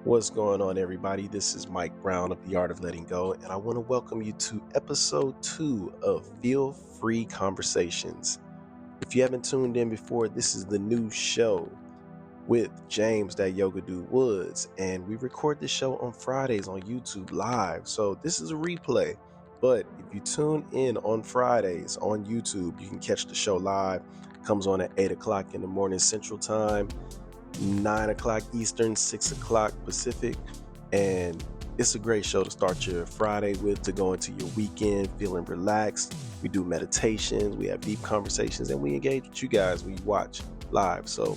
What's going on, everybody? This is Mike Brown of The Art of Letting Go, and I want to welcome you to episode 2 of Feel Free Conversations. If you haven't tuned in before, this is the new show with James DatYogaDude Woods, and we record this show on Fridays on YouTube live. So this is a replay, but if you tune in on Fridays on YouTube, you can catch the show live. It comes on at 8 o'clock in the morning Central Time, 9 o'clock Eastern, 6 o'clock Pacific, and it's a great show to start your Friday with, to go into your weekend feeling relaxed. We do meditations, we have deep conversations, and we engage with you guys when you watch live. So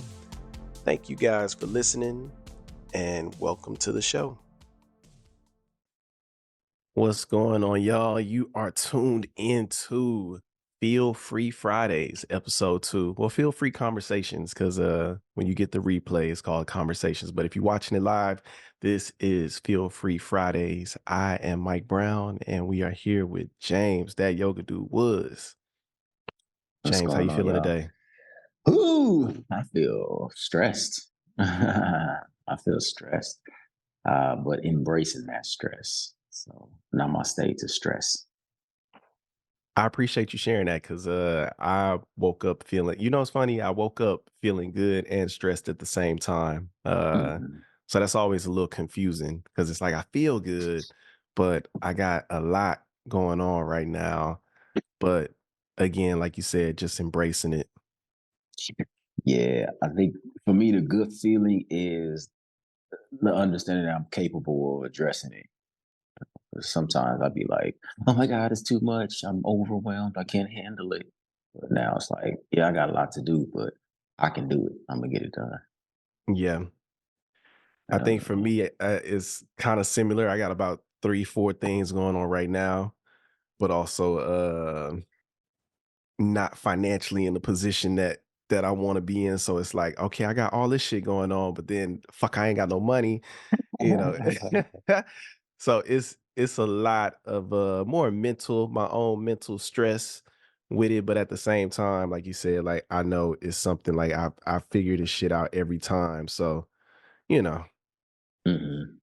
thank you guys for listening, and welcome to the show. What's going on, y'all? You are tuned into Feel Free Fridays, episode 2. Well, Feel Free Conversations, because when you get the replay, it's called Conversations. But if you're watching it live, this is Feel Free Fridays. I am Mike Brown, and we are here with James, DatYogaDude Woods. What's James, how going you on, feeling y'all? today? Ooh, I feel stressed. I feel stressed, but embracing that stress. So now my state is stress. I appreciate you sharing that, because I woke up feeling, it's funny, I woke up feeling good and stressed at the same time. Mhm. So that's always a little confusing, because it's like I feel good, but I got a lot going on right now. But again, like you said, just embracing it. Yeah, I think for me, the good feeling is the understanding that I'm capable of addressing it. 'Cause sometimes I'd be like, oh my God, it's too much. I'm overwhelmed. I can't handle it. But now it's like, yeah, I got a lot to do, but I can do it. I'm going to get it done. Yeah. I think for me, it's kind of similar. I got about 3, 4 things going on right now, but also not financially in the position that I want to be in. So it's like, okay, I got all this shit going on, but then fuck, I ain't got no money, you know. So it's a lot of more mental, my own mental stress with it, but at the same time, like you said, like I know it's something like I figure this shit out every time. So, you know. Mhm.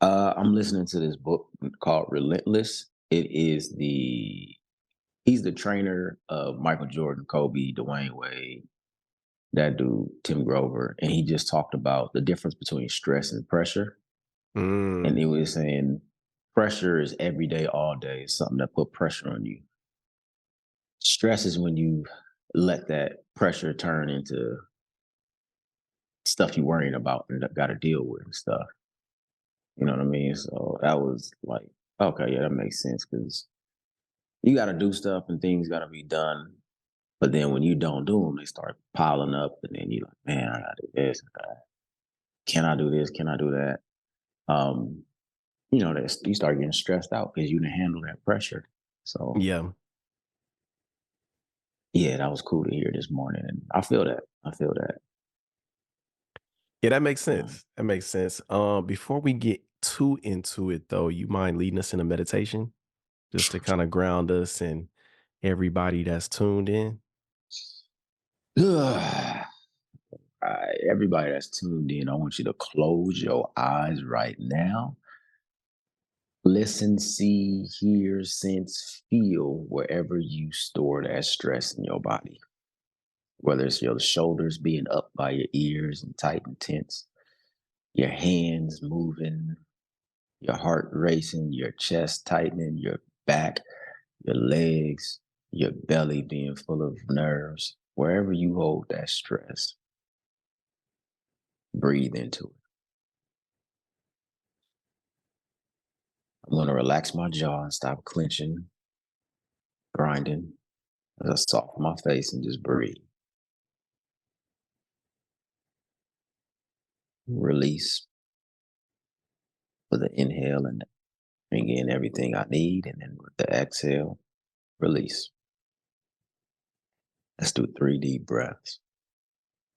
I'm listening to this book called Relentless. He's the trainer of Michael Jordan, Kobe, Dwayne Wade, that dude, Tim Grover, and he just talked about the difference between stress and pressure. And Mm, he was saying pressure is every day, all day. It's something that put pressure on you. Stress is when you let that pressure turn into stuff you're worrying about and got to deal with and stuff. You know what I mean? So that was like, okay, yeah, that makes sense because you got to do stuff and things got to be done. But then when you don't do them, they start piling up, and then you're like, man, I got to do this. Can I do this? Can I do that? Um, you start getting stressed out because you didn't handle that pressure. So yeah. yeah, that was cool to hear this morning, and I feel that. I feel that. Yeah, that makes Um, sense. That makes sense. Before we get too into it though, you mind leading us in a meditation just to kind of ground us and everybody that's tuned in? everybody that's tuned in, I want you to close your eyes right now. Listen, see, hear, sense, feel wherever you store that stress in your body. Whether it's your shoulders being up by your ears and tight and tense, your hands moving, your heart racing, your chest tightening, your back, your legs, your belly being full of nerves, wherever you hold that stress, breathe into it. I'm going to relax my jaw and stop clenching, grinding, as I soften my face and just breathe. Release with an inhale and bring in everything I need. And then with the exhale, release. Let's do 3 deep breaths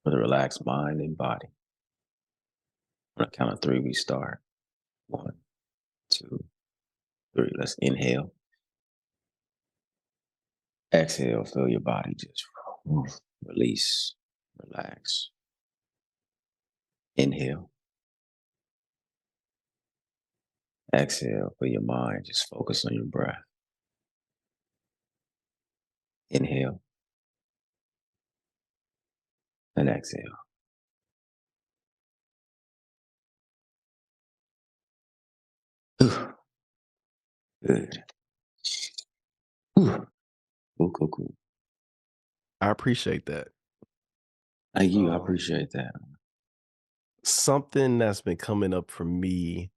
with a relaxed mind and body. On a count of 3, we start. 1, 2, 3. Let's inhale. Exhale, feel your body just release, relax. Inhale. Exhale for your mind. Just focus on your breath. Inhale and exhale. Whew. Good. Whew. Cool, cool, cool. I appreciate that. Thank you. I Um, appreciate that. Something that's been coming up for me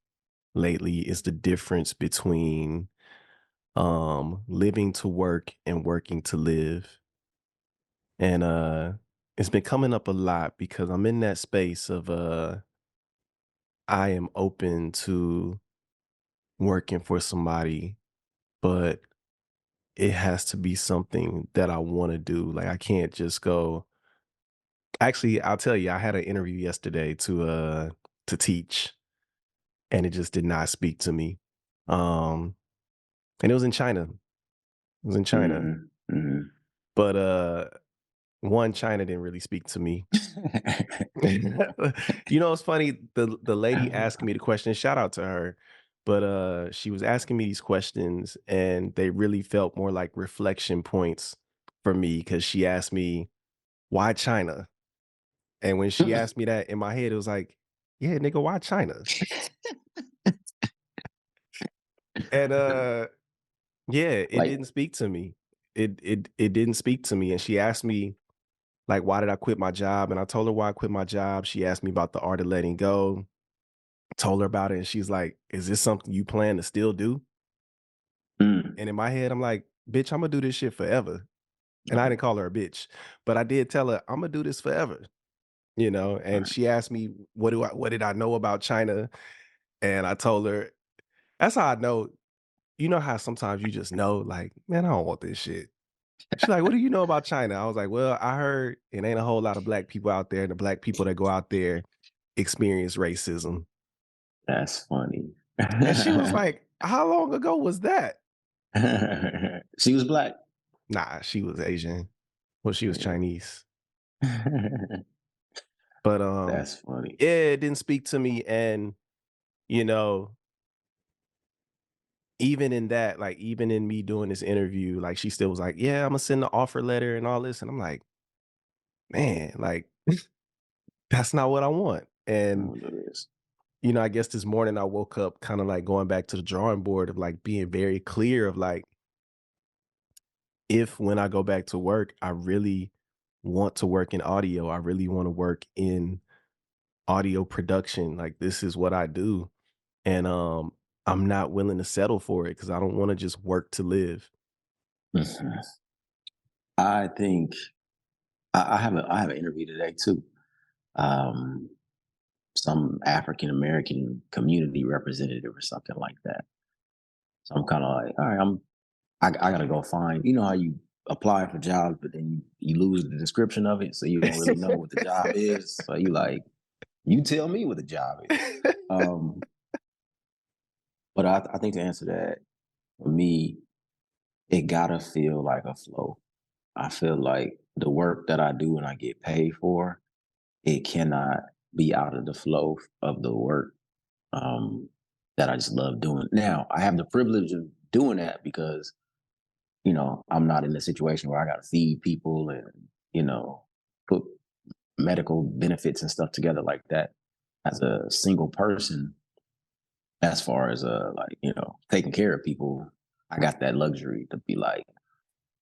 lately is the difference between living to work and working to live. And it's been coming up a lot because I'm in that space of I am open to working for somebody, but it has to be something that I want to do. Like I can't just go. Actually, I'll tell you, I had an interview yesterday to teach, and it just did not speak to me. Um and it was in China. It was in China. Mm-hmm. Mm-hmm. But one, China didn't really speak to me. You know, it's funny. The lady asked me the question. Shout out to her, but she was asking me these questions, and they really felt more like reflection points for me because she asked me why China, and when she asked me that, in my head, it was like, yeah, nigga, why China? And yeah, it Like, didn't speak to me. It didn't speak to me, and she asked me like, why did I quit my job? And I told her why I quit my job. She asked me about the art of letting go. Told her about it, and she's like, "Is this something you plan to still do?" mm, And in my head, I'm like, "Bitch, I'm gonna do this shit forever." And I didn't call her a bitch, but I did tell her I'm gonna do this forever, you know. And right. she asked me, what did I know about China?" And I told her, "That's how I know." You know how sometimes you just know, like, man, I don't want this shit. She's like, "What do you know about China?" I was like, "Well, I heard it ain't a whole lot of black people out there, and the black people that go out there experience racism." That's funny. And she was like, "How long ago was that?" She was black. Nah, she was Asian. Well, she was Yeah. Chinese. But That's funny. yeah, it didn't speak to me. And, you know, even in that, like even in me doing this interview, like she still was like, "Yeah, I'm gonna send the offer letter and all this." And I'm like, man, like that's not what I want. I And, don't know this. you know, I guess this morning I woke up kind of like going back to the drawing board of like being very clear of like, if when I go back to work, I really want to work in audio, I really want to work in audio production. Like this is what I do. And I'm not willing to settle for it because I don't want to just work to live. Mhm. I think I have an interview today too. Um, some African American community representative or something like that. So I'm kind of like, all right, I gotta go find. You know how you apply for jobs, but then you lose the description of it, so you don't really know what the job is. So you like, you tell me what the job is. Um, but I think to answer that, for me, it gotta feel like a flow. I feel like the work that I do and I get paid for, it cannot be out of the flow of the work um, that I just love doing. Now, I have the privilege of doing that because, I'm not in a situation where I got to feed people and, put medical benefits and stuff together like that as a single person. As far as like, taking care of people, I got that luxury to be like,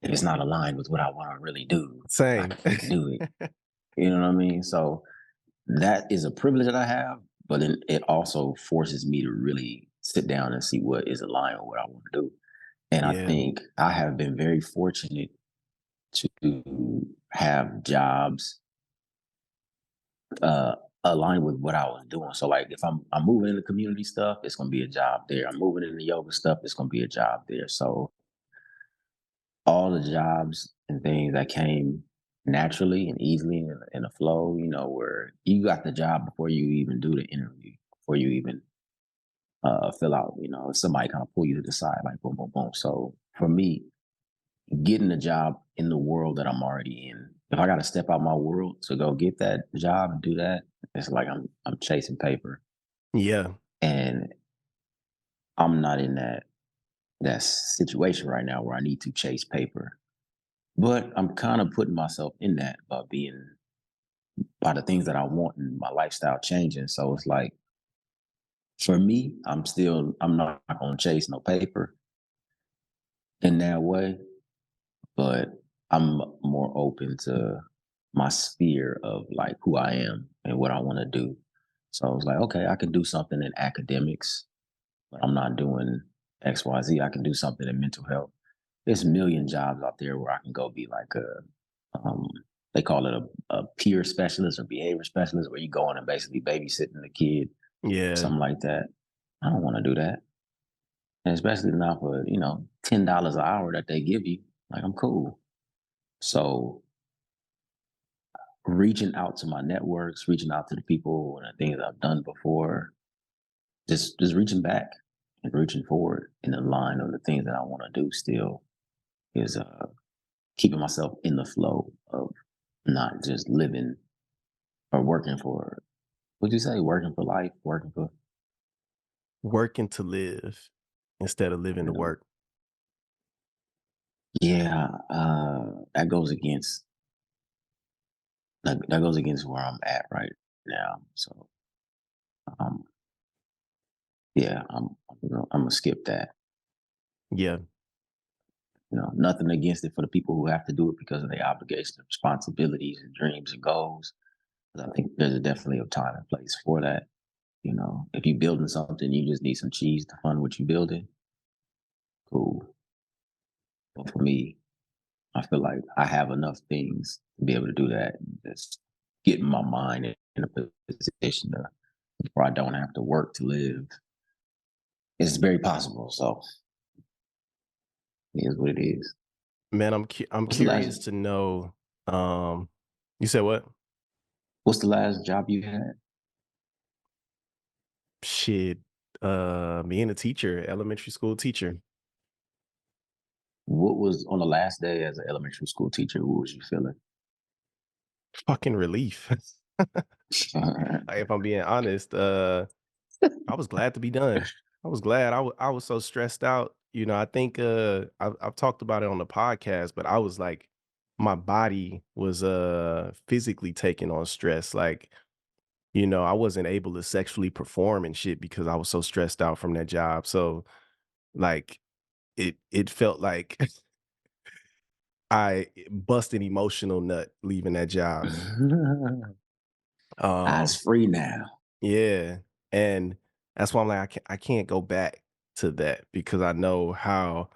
if it's not aligned with what I want to really do, I Same. can't do it. You know what I mean? So that is a privilege that I have, but then it also forces me to really sit down and see what is aligned with what I want to do. And I Yeah. think I have been very fortunate to have jobs uh aligned with what I was doing. So like if I'm moving into community stuff, it's gonna be a job there. I'm moving into yoga stuff, it's gonna be a job there. So all the jobs and things that came naturally and easily in a flow, where you got the job before you even do the interview, before you even fill out, somebody kind of pull you to the side, like boom, boom, boom. So for me, getting a job in the world that I'm already in, if I got to step out my world to go get that job and do that, it's like I'm chasing paper. Yeah. And I'm not in that situation right now where I need to chase paper. But I'm kind of putting myself in that by the things that I want and my lifestyle changing. So it's like for me, I'm not gonna chase no paper in that way, but I'm more open to my sphere of like who I am and what I want to do. So I was like, okay, I can do something in academics, but I'm not doing XYZ. I can do something in mental health. There's a million jobs out there where I can go be like um, they call it a peer specialist or behavior specialist, where you go in and basically babysitting the kid, Yeah. something like that. I don't want to do that, and especially not for $10 an hour that they give you. Like I'm cool. So reaching out to my networks, reaching out to the people and the things I've done before, just reaching back and reaching forward in the line of the things that I want to do still is keeping myself in the flow of not just living or working for, would you say working for life, working for, Working to live instead of living you to know, work. yeah, that goes against, that goes against where I'm at right now. So, um, yeah, I'm gonna skip that. Yeah. Nothing against it for the people who have to do it because of their obligations, responsibilities, and dreams and goals. But I think there's definitely a time and place for that. If you're building something, you just need some cheese to fund what you're building. Cool. But for me, I feel like I have enough things to be able to do that. And just getting my mind in a position where I don't have to work to live is very possible. So it is what it is. Man, I'm What's the last curious to know, um you said what? What's the last job you had? Shit, being a teacher, elementary school teacher. What was on the last day as an elementary school teacher? What was you feeling? Fucking relief. Like, if I'm being honest, I was glad to be done. I was glad. I was so stressed out. I think I've talked about it on the podcast, but I was like, my body was physically taking on stress. Like, I wasn't able to sexually perform and shit because I was so stressed out from that job. So like it felt like I bust an emotional nut leaving that job. Eyes Um, free now. yeah. And that's why I'm like, I can't go back to that because I know how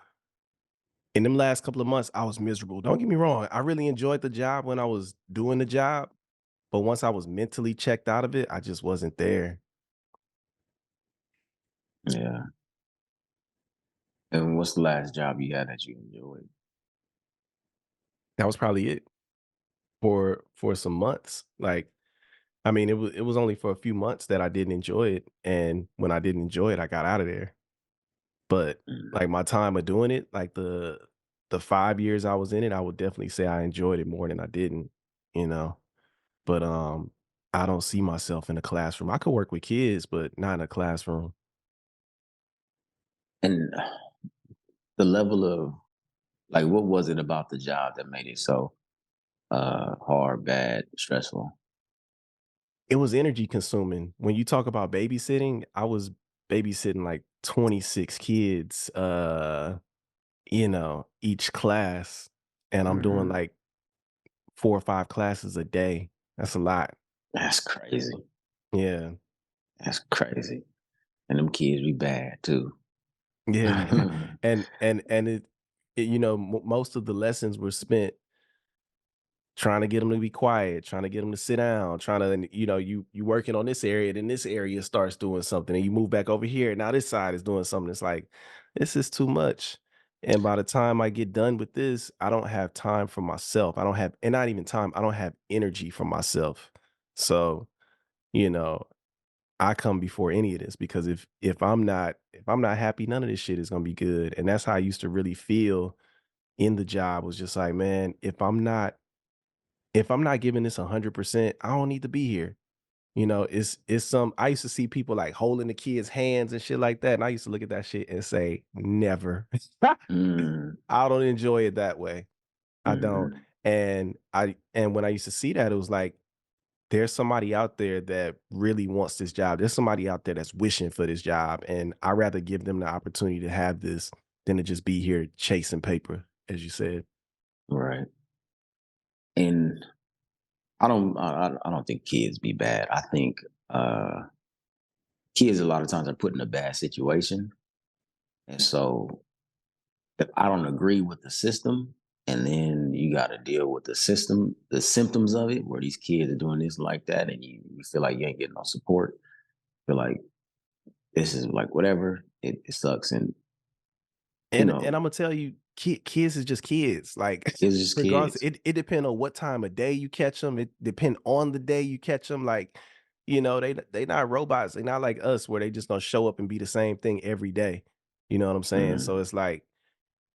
in them last couple of months I was miserable. Don't get me wrong. I really enjoyed the job when I was doing the job, but once I was mentally checked out of it, I just wasn't there. Yeah. And what's the last job you had that you enjoyed? That was probably it for some months. Like, I mean, it was only for a few months that I didn't enjoy it. And when I didn't enjoy it, I got out of there. But Mm. like my time of doing it, like the 5 years I was in it, I would definitely say I enjoyed it more than I didn't, you know. But I don't see myself in a classroom. I could work with kids, but not in a classroom. And the level of like, what was it about the job that made it so hard, bad, stressful? It was energy consuming. When you talk about babysitting, I was babysitting like 26 kids, each class, and I'm doing Hmm. like 4 or 5 classes a day. That's a lot. That's crazy. Yeah. That's crazy. And them kids be bad too. Yeah. And most of the lessons were spent trying to get them to be quiet, trying to get them to sit down, trying to, and, you working on this area, then this area starts doing something, and you move back over here. Now this side is doing something. It's like, this is too much. And by the time I get done with this, I don't have time for myself. I don't have, and not even time, I don't have energy for myself. So, you know, I come before any of this because if I'm not happy, none of this shit is gonna be good. And that's how I used to really feel in the job, was just like, man, if I'm not giving this 100%, I don't need to be here. It's some I used to see people like holding the kids' hands and shit like that. And I used to look at that shit and say, never. Mm, I don't enjoy it that way. I don't. mhm. And when I used to see that, it was like, there's somebody out there that really wants this job. There's somebody out there that's wishing for this job. And I'd rather give them the opportunity to have this than to just be here chasing paper, as you said. Right. And I don't think kids be bad. I think uh kids a lot of times are put in a bad situation. And so if I don't agree with the system, and then you got to deal with the system, the symptoms of it, where these kids are doing this like that, and you feel like you ain't getting no support, feel like this is like whatever, it sucks. And, you And know, Imma tell you, kids is just kids, like, it's just regardless, kids. it depend on what time of day you catch them. It depend on the day you catch them. Like, they not robots, they not like us where they just gonna show up and be the same thing every day, you know what I'm saying? So Mhm, it's like,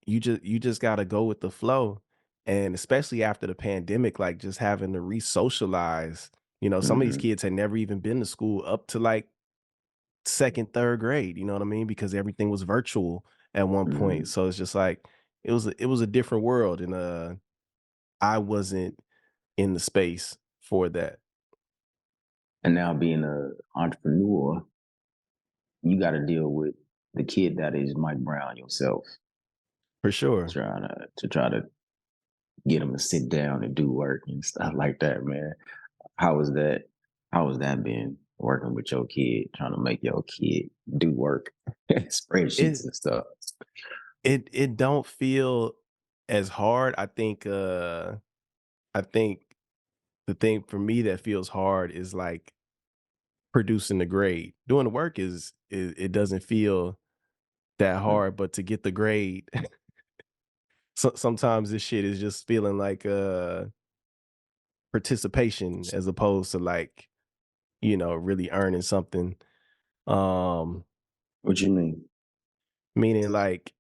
you just gotta go with the flow, and especially after the pandemic, like, just having to re-socialize, some of these mhm, kids had never even been to school up to, like, 2nd, 3rd grade, you know what I mean? Because everything was virtual at one point. mhm. So it's just like it was a different world, and I wasn't in the space for that. And now being a entrepreneur, you got to deal with the kid that is Mike Brown yourself, For sure. try to get them to sit down and do work and stuff like that, man. How was that? How was that been working with your kid, trying to make your kid do work, spreadsheets It and stuff? it don't feel as hard. I think the thing for me that feels hard is like producing the grade. Doing the work it doesn't feel that Mm. hard, but to get the grade, sometimes this shit is just feeling like participation as opposed to like, really earning something. Um, What you mean? Meaning like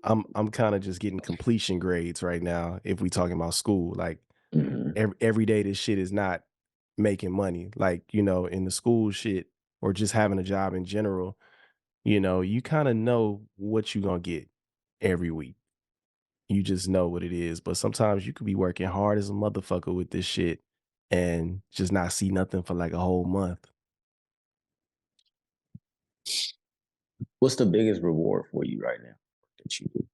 I'm kind of just getting completion grades right now if we talking about school. Like Hmm. every day this shit is not making money. Like, in the school shit or just having a job in general, you kind of know what you're gonna get every week. You just know what it is. But sometimes you could be working hard as a motherfucker with this shit and just not see nothing for like a whole month. What's the biggest reward for you right now that you do?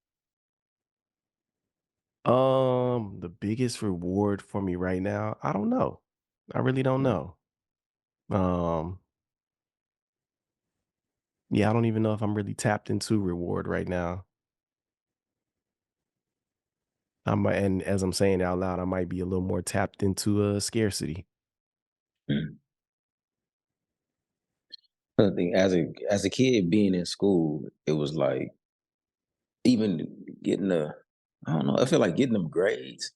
The biggest reward for me right now, I don't know. I really don't Mm. know. Um, yeah, I don't even know if I'm really tapped into reward right now. And as I'm saying it out loud, I might be a little more tapped into scarcity. Mm. I think as a kid being in school, it was like even getting a I don't know, I feel like getting them grades,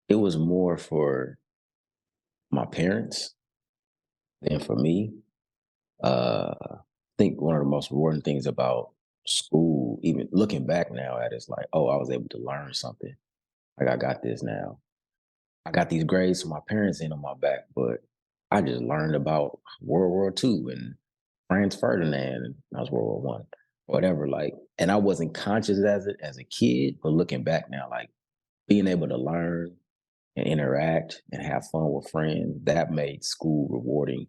it was more for my parents than for me. I think one of the most rewarding things about school, even looking back now at it, is like, oh, I was able to learn something. Like I got this now. I got these grades from my parents in on my back, but I just learned about World War II and Franz Ferdinand, and that was World War I, whatever. Like, and I wasn't conscious as it as a kid, but looking back now, like being able to learn and interact and have fun with friends, that made school rewarding.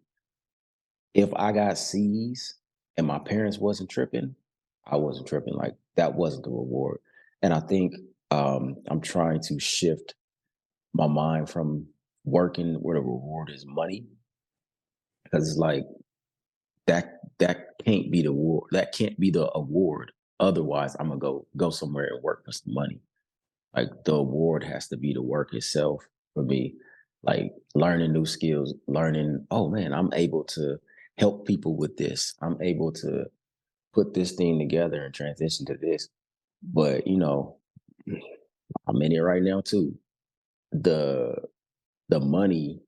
If I got C's and my parents wasn't tripping, I wasn't tripping. Like that wasn't the reward. And I think I'm trying to shift my mind from working where the reward is money, because it's like that can't be the award. That can't be the award. Otherwise, I'm gonna go somewhere and work for some money. Like the award has to be the work itself for me. Like learning new skills, learning, oh man, I'm able to help people with this. I'm able to put this thing together and transition to this. But I'm in it right now too. The the money,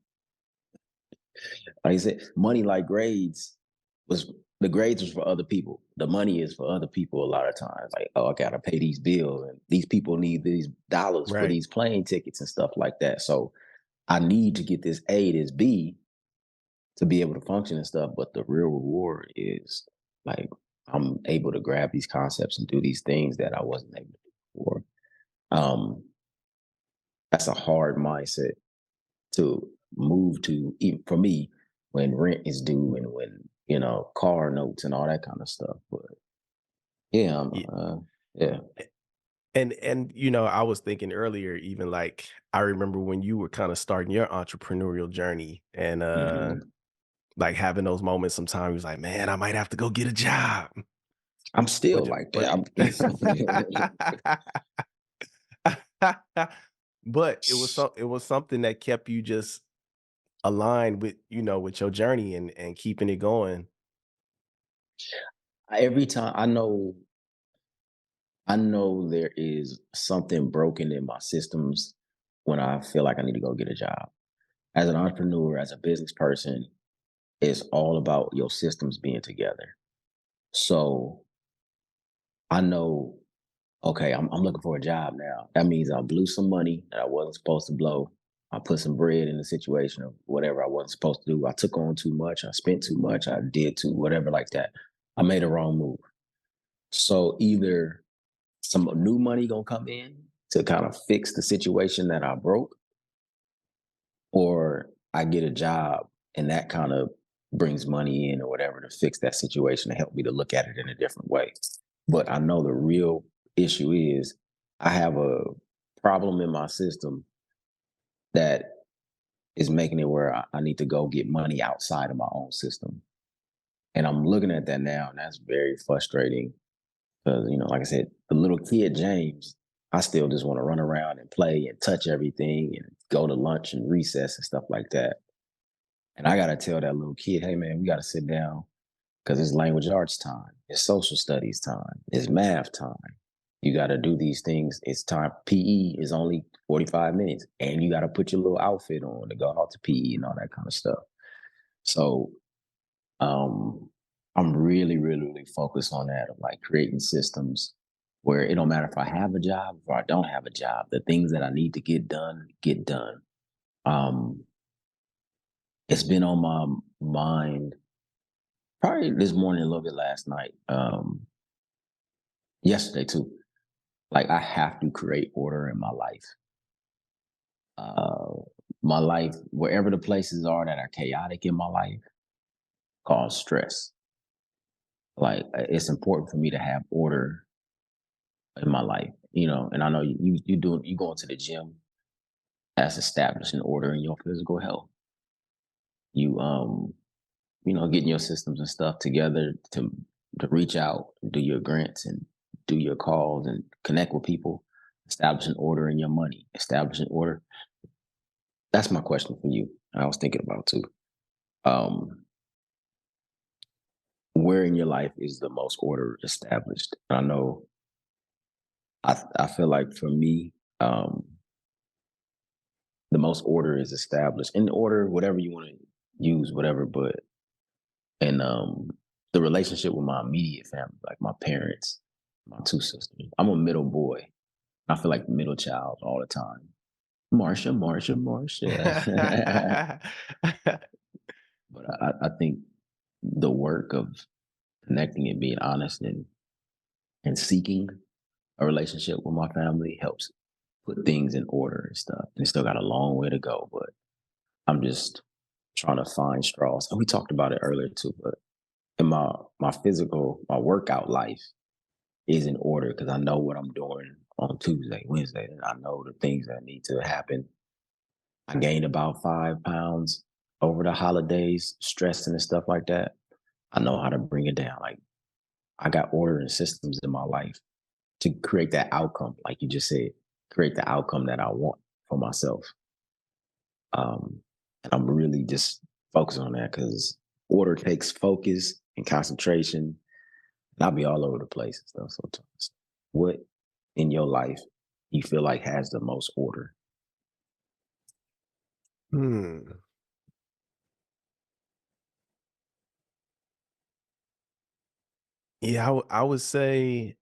like I said, money like grades was the grades was for other people. The money is for other people a lot of times. Like, oh, I gotta pay these bills and these people need these dollars for Right. these plane tickets and stuff like that. So I need to get this A, this B to be able to function and stuff. But the real reward is like I'm able to grab these concepts and do these things that I wasn't able to do before. Um, that's a hard mindset to move to, even for me, when rent is due and when car notes and all that kind of stuff. But yeah, Yeah. yeah. And I was thinking earlier, even like I remember when you were kind of starting your entrepreneurial journey and hmm like having those moments sometimes like, man, I might have to go get a job. I'm still But like but that. but it was something that kept you just aligned with, with your journey and keeping it going. Every time I know there is something broken in my systems when I feel like I need to go get a job. As an entrepreneur, as a business person, it's all about your systems being together. So I know, okay, I'm looking for a job now. That means I blew some money that I wasn't supposed to blow. I put some bread in the situation of whatever I wasn't supposed to do. I took on too much. I spent too much. I did too, whatever like that. I made a wrong move. So either some new money gonna come in to kind of fix the situation that I broke, or I get a job and that kind of brings money in or whatever to fix that situation to help me to look at it in a different way. But I know the real issue is I have a problem in my system that is making it where I need to go get money outside of my own system. And I'm looking at that now, and that's very frustrating because, like I said, the little kid James, I still just want to run around and play and touch everything and go to lunch and recess and stuff like that. And I got to tell that little kid, hey, man, we got to sit down because it's language arts time, it's social studies time, it's math time. You got to do these things. It's time. PE is only 45 minutes, and you got to put your little outfit on to go out to PE and all that kind of stuff. So um, I'm really, really, really focused on that, of like creating systems where it don't matter if I have a job or I don't have a job. The things that I need to get done, get done. Um, it's been on my mind probably this morning, a little bit last night, yesterday too. Like I have to create order in my life. Uh, my life, wherever the places are that are chaotic in my life, cause stress. Like it's important for me to have order in my life, and I know you going to the gym, that's establishing order in your physical health. You getting your systems and stuff together to reach out, do your grants and do your calls and connect with people, establishing order in your money, establishing order. That's my question for you. I was thinking about too. Um, where in your life is the most order established? I know I feel like for me, the most order is established in order, whatever you want to use, whatever, but and the relationship with my immediate family, like my parents, my two sisters. I'm a middle boy. I feel like the middle child all the time. Marsha, Marsha, Marsha. But I think the work of connecting and being honest and seeking a relationship with my family helps put things in order and stuff. And it's still got a long way to go, but I'm just trying to find straws. And we talked about it earlier too, but in my workout life is in order because I know what I'm doing on Tuesday, Wednesday, and I know the things that need to happen. I gained about 5 pounds over the holidays, stressing and stuff like that. I know how to bring it down. Like I got order and systems in my life to create that outcome, like you just said, create the outcome that I want for myself. And I'm really just focusing on that because order takes focus and concentration. And I'll be all over the place and stuff sometimes. What in your life you feel like has the most order? Hmm. Yeah, I would say,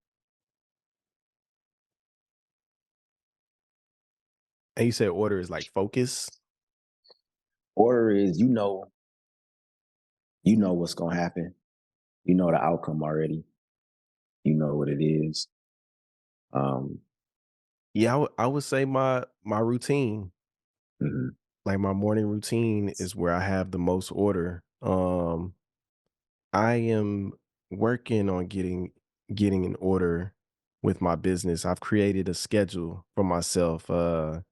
and you said order is like focus. Order is, You know what's gonna happen. You know the outcome already. You know what it is. Um, Yeah, I would say my routine, mhm, like my morning routine is where I have the most order. I am working on getting in order with my business. I've created a schedule for myself. I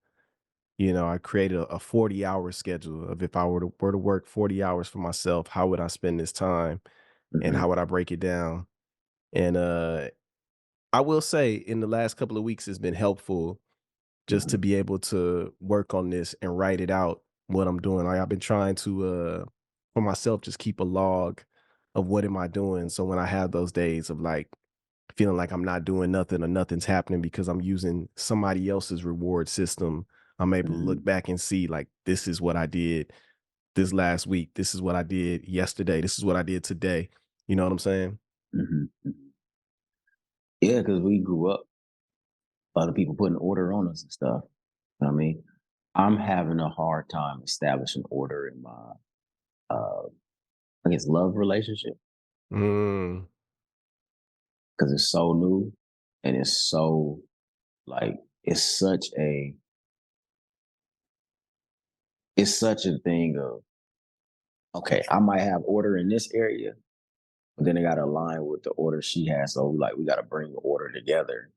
created a 40-hour schedule of if I were to work 40 hours for myself, how would I spend this time and mhm, how would I break it down? And I will say in the last couple of weeks it's been helpful just to mhm, be able to work on this and write it out what I'm doing. Like I've been trying to for myself just keep a log of what am I doing. So when I have those days of like feeling like I'm not doing nothing or nothing's happening because I'm using somebody else's reward system, I'm able to look mhm, back and see like this is what I did this last week. This is what I did yesterday. This is what I did today. You know what I'm saying? mhm, mhm. Yeah, because we grew up, other people putting order on us and stuff. I mean, I'm having a hard time establishing order in my, uh, I guess, love relationship Mm. because it's so new and it's so like it's such a it's such a thing of okay, I might have order in this area, but then it got to align with the order she has. So like we got to bring the order together.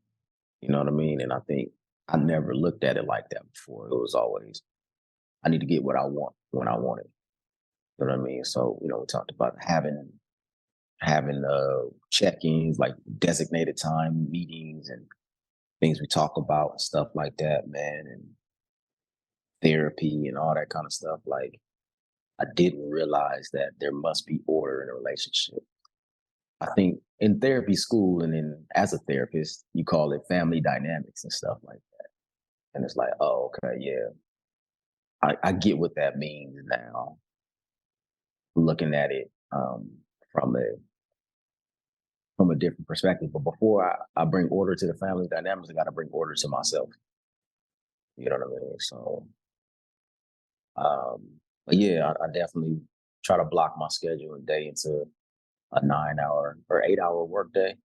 You know what I mean? And I think I never looked at it like that before. It was always I need to get what I want when I want it. You know what I mean? So we talked about having check-ins, like designated time meetings and things we talk about and stuff like that, man, and therapy and all that kind of stuff. Like I didn't realize that there must be order in a relationship. I think in therapy school and then as a therapist, you call it family dynamics and stuff like that. And it's like, oh, okay, yeah, I get what that means now. Looking at it from a different perspective. But before I bring order to the family dynamics, I got to bring order to myself. You know what I mean? So, but yeah, I definitely try to block my schedule and day into a 9 hour or 8 hour work day.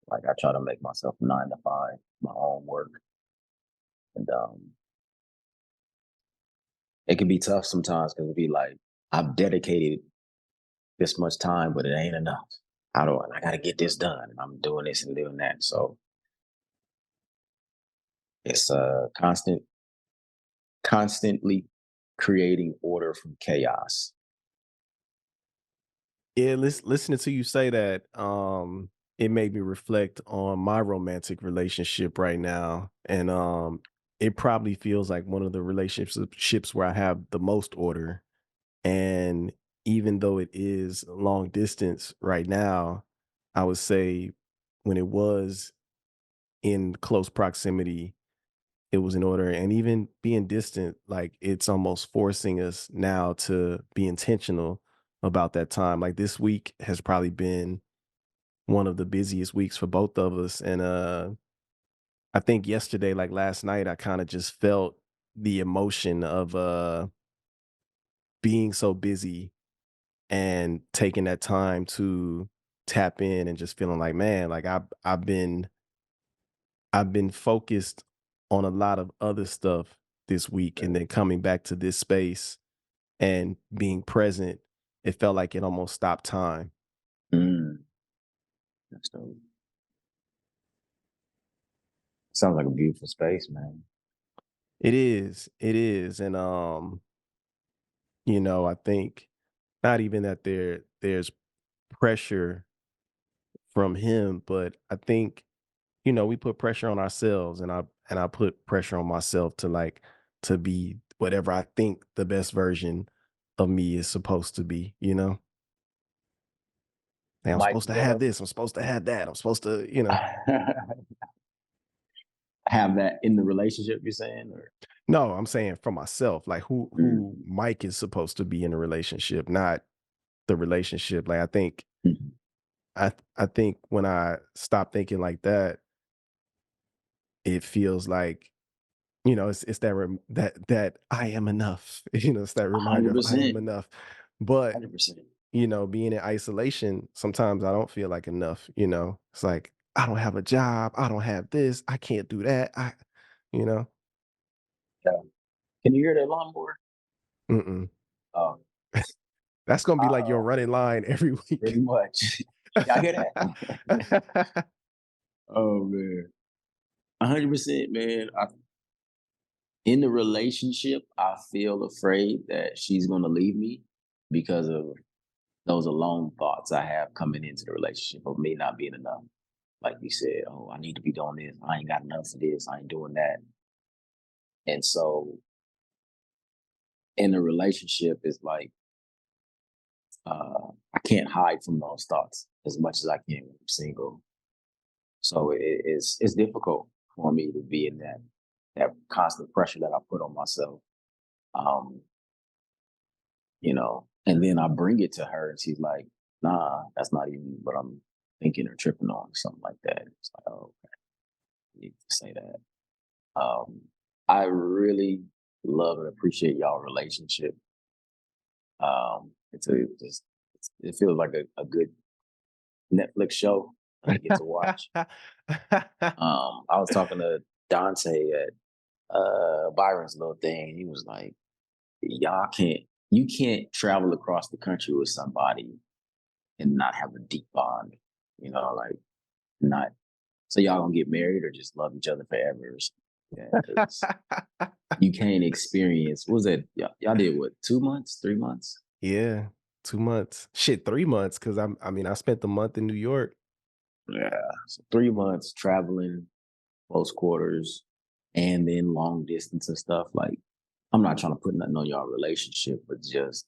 Like I try to make myself 9 to 5, my own work. And it can be tough sometimes because it'd be like, I've dedicated this much time, but it ain't enough. I got to get this done. And I'm doing this and doing that. So it's constantly creating order from chaos. Yeah, listening to you say that, it made me reflect on my romantic relationship right now, and it probably feels like one of the relationships where I have the most order. And even though it is long distance right now, I would say when it was in close proximity, it was in order. And even being distant, like it's almost forcing us now to be intentional about that time. Like this week has probably been one of the busiest weeks for both of us. And I think yesterday, like last night, I kind of just felt the emotion of being so busy and taking that time to tap in and just feeling like, man, like I've been focused on a lot of other stuff this week, and then coming back to this space and being present, it felt like it almost stopped time. Mm, that's dope. Sounds like a beautiful space, man. It is, and I think not even that there's pressure from him, but I think we put pressure on ourselves, and I put pressure on myself to to be whatever I think the best version of me is supposed to be, you know? Hey, I'm Might supposed to have well this, I'm supposed to have that, I'm supposed to, have that in the relationship. You're saying, or No, I'm saying for myself, like who mm, Mike is supposed to be in a relationship, not the relationship. Like mhm. I think when I stop thinking like that, it feels like, it's that that I am enough. It's that reminder of I am 100%. enough. But, 100%. being in isolation, sometimes I don't feel like enough, It's like, I don't have a job, I don't have this, I can't do that. You know? Yeah. Can you hear that lawnmower? Mm-mm. Oh, That's gonna be like your uh-oh, running line every pretty week. much. Y'all hear that? Oh, man. 100%, man. In the relationship, I feel afraid that she's gonna leave me because of those alone thoughts I have coming into the relationship of me not being enough. Like you said, oh, I need to be doing this. I ain't got enough of this. I ain't doing that. And so in a relationship, it's like I can't hide from those thoughts as much as I can when I'm single. So it's difficult for me to be in that constant pressure that I put on myself. Um, and then I bring it to her and she's like, nah, that's not even what I'm thinking or tripping on, or something like that. It's like, oh, okay, I need to say that. I really love and appreciate y'all relationship. It feels like a good Netflix show I get to watch. I was talking to Dante at Byron's little thing. He was like, you can't travel across the country with somebody and not have a deep bond, like not, so y'all gonna get married or just love each other forever or something. Yeah, 'cause you can't experience, what was that? Y'all did what, 2 months, 3 months? Yeah, 2 months. Shit, 3 months 'cause I spent the month in New York. Yeah. So 3 months traveling close quarters and then long distance and stuff. Like, I'm not trying to put nothing on y'all relationship, but just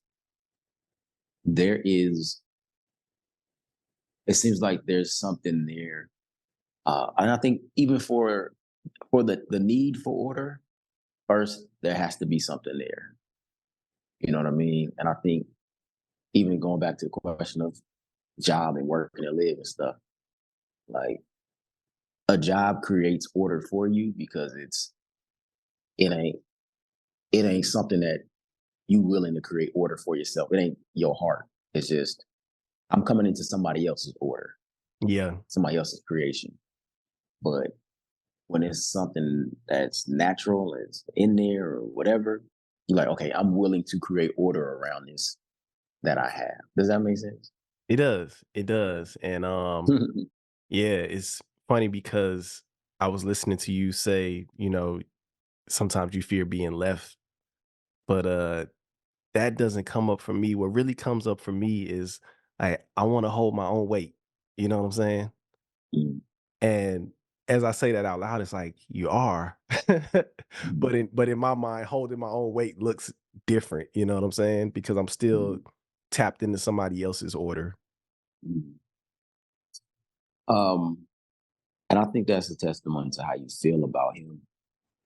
there is, it seems like there's something there. And I think even for the need for order, first there has to be something there. You know what I mean? And I think even going back to the question of job and working and live and stuff, like a job creates order for you because it ain't it ain't something that you willing to create order for yourself. It ain't your heart. It's just I'm coming into somebody else's order, Yeah. somebody else's creation. But when it's something that's natural, it's in there or whatever, you're like, okay, I'm willing to create order around this that I have. Does that make sense? It does, it does, and, yeah, it's funny because I was listening to you say, sometimes you fear being left, but, that doesn't come up for me. What really comes up for me is, I wanna hold my own weight, you know what I'm saying? Mm, And as I say that out loud, it's like, "You are." mm, But in my mind, holding my own weight looks different, you know what I'm saying? Because I'm still mm, tapped into somebody else's order. mm. Um, and I think that's a testimony to how you feel about him.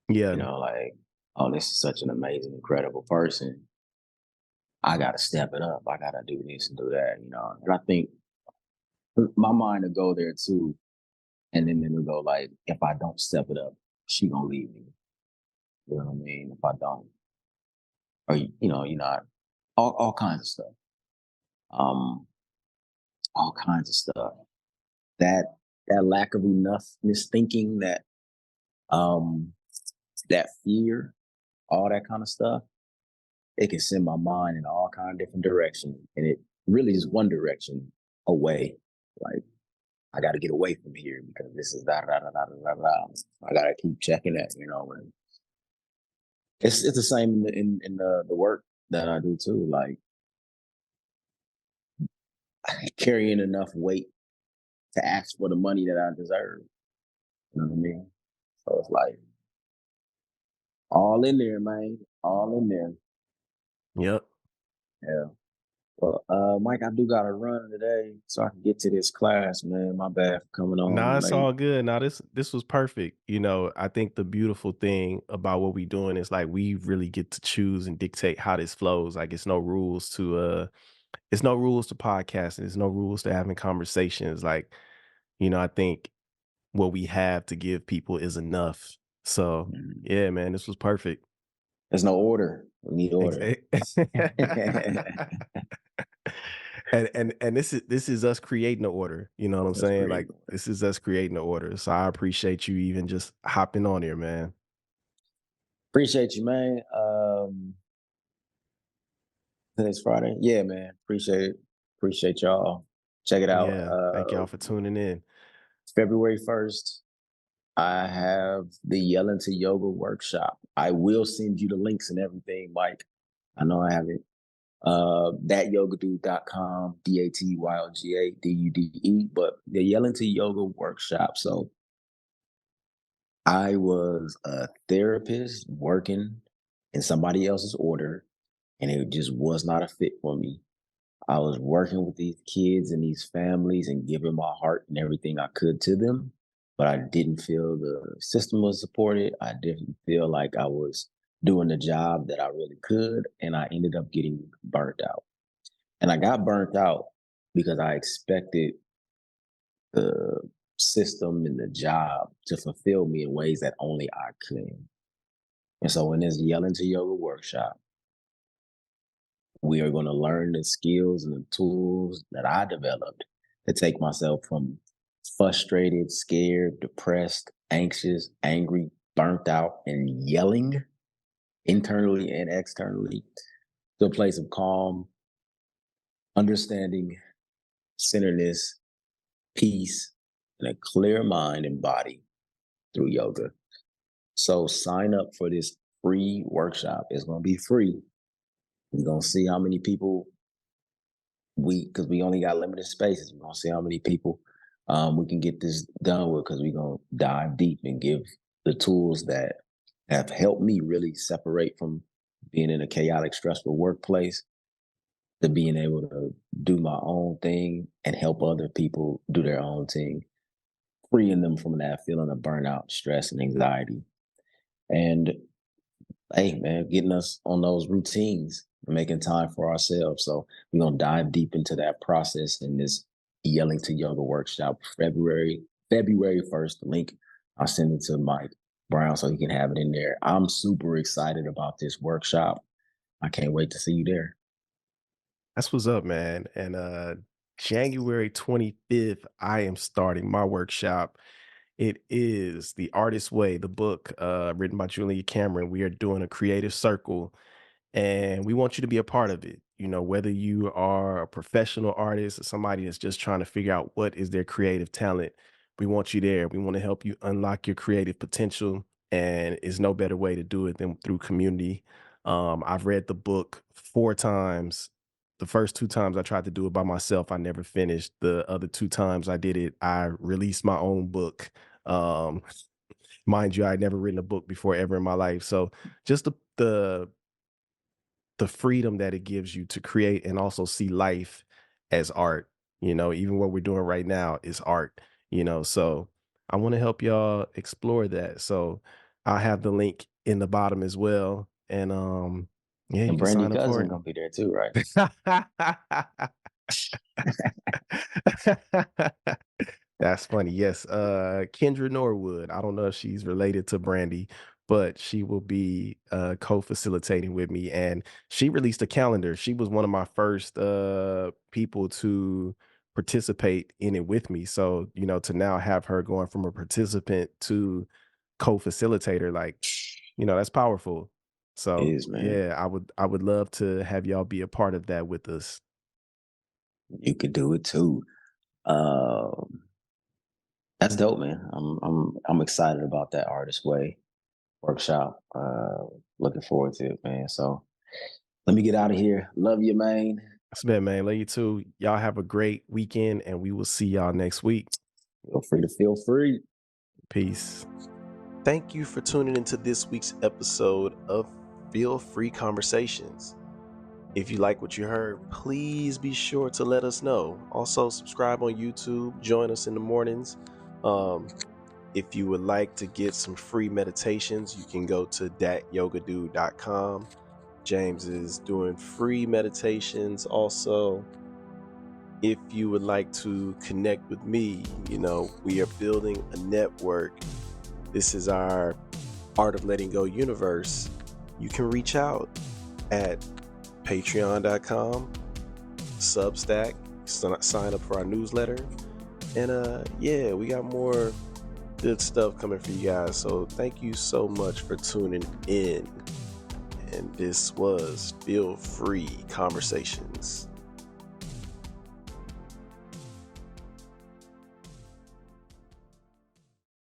Yeah. Like, oh, this is such an amazing, incredible person. I got to step it up. I got to do this and do that. And I think my mind will go there too. And then it'll go like, if I don't step it up, she gonna leave me. You know what I mean? If I don't, or you're not, all kinds of stuff. Um, all kinds of stuff. That that lack of enoughness thinking, um that fear, all that kind of stuff, it can send my mind in all kind of different directions. And it really is one direction away. Like, I got to get away from here because this is da da da da da da da. I got to keep checking that. And it's the same in the work that I do too. Like, carrying enough weight to ask for the money that I deserve. You know what I mean? So it's like all in there, man. All in there. Yep. Yeah. Well, Mike, I do gotta run today so I can get to this class, man. My bad for coming Nah, on it's late. all good. Now this was perfect. I think the beautiful thing about what we doing is like we really get to choose and dictate how this flows. Like it's no rules to podcasting. There's no rules to having conversations. Like, I think what we have to give people is enough. So Mhm. yeah, man, this was perfect. There's no order. We need order. Exactly. And this is us creating the order. You know what I'm That's saying? great. Like this is us creating the order. So I appreciate you even just hopping on here, man. Appreciate you, man. Today's Friday. Yeah, man. Appreciate it. Appreciate y'all. Check it out. Yeah. Thank y'all for tuning in. February 1st, I have the Yelling to Yoga workshop. I will send you the links and everything, Mike. I know I have it. DatYogaDude.com, DatYogaDude, but the Yelling to Yoga workshop. So I was a therapist working in somebody else's order, and it just was not a fit for me. I was working with these kids and these families and giving my heart and everything I could to them, but I didn't feel the system was supported. I didn't feel like I was doing the job that I really could, and I ended up getting burnt out. And I got burnt out because I expected the system and the job to fulfill me in ways that only I can. And so in this Yelling to Yoga workshop, we are going to learn the skills and the tools that I developed to take myself from frustrated, scared, depressed, anxious, angry, burnt out, and yelling internally and externally to a place of calm, understanding, centeredness, peace, and a clear mind and body through yoga. So sign up for this free workshop. It's going to be free. We're going to see how many people because we only got limited spaces. We're going to see how many people we can get this done with, because we're going to dive deep and give the tools that have helped me really separate from being in a chaotic, stressful workplace to being able to do my own thing and help other people do their own thing, freeing them from that feeling of burnout, stress, and anxiety. And hey, man, getting us on those routines, making time for ourselves. So we're going to dive deep into that process in this Yelling to Yoga workshop, February 1st. The link, I'll send it to Mike Brown so he can have it in there. I'm super excited about this workshop. I can't wait to see you there. That's what's up, man. And January 25th, I am starting my workshop. It is The Artist's Way, the book written by Julia Cameron. We are doing a creative circle, and we want you to be a part of it. You know, whether you are a professional artist or somebody that's just trying to figure out what is their creative talent, we want you there. We want to help you unlock your creative potential, and it's no better way to do it than through community. I've read the book 4 times. The first 2 times I tried to do it by myself, I never finished. The other 2 times I did it, I released my own book. Um, Mind you, I'd never written a book before ever in my life. So just the freedom that it gives you to create and also see life as art, even what we're doing right now is art. So I want to help y'all explore that. So I'll have the link in the bottom as well. And yeah, you And can Brandy sign up for Cousin it. going to be there too, right? That's funny. Yes. Kendra Norwood. I don't know if she's related to Brandy, but she will be co-facilitating with me. And she released a calendar. She was one of my first people to participate in it with me. So, to now have her going from a participant to co-facilitator, like, that's powerful. It So is, man. yeah, I would love to have y'all be a part of that with us. You could do it too. Um, that's dope, man. I'm excited about that Artist Way workshop. Looking forward to it, man. So let me get out of here. Love you, man. That's bad, man. Love you too. Y'all have a great weekend, and we will see y'all next week. Feel free to feel free. Peace. Thank you for tuning into this week's episode of Feel Free Conversations. If you like what you heard, please be sure to let us know. Also, subscribe on YouTube. Join us in the mornings. If you would like to get some free meditations, you can go to DatYogaDude.com. James is doing free meditations. Also, if you would like to connect with me, we are building a network. This is our Art of Letting Go universe. You can reach out at patreon.com, Substack, sign up for our newsletter. And yeah, we got more good stuff coming for you guys. So thank you so much for tuning in. And this was Feel Free Conversations.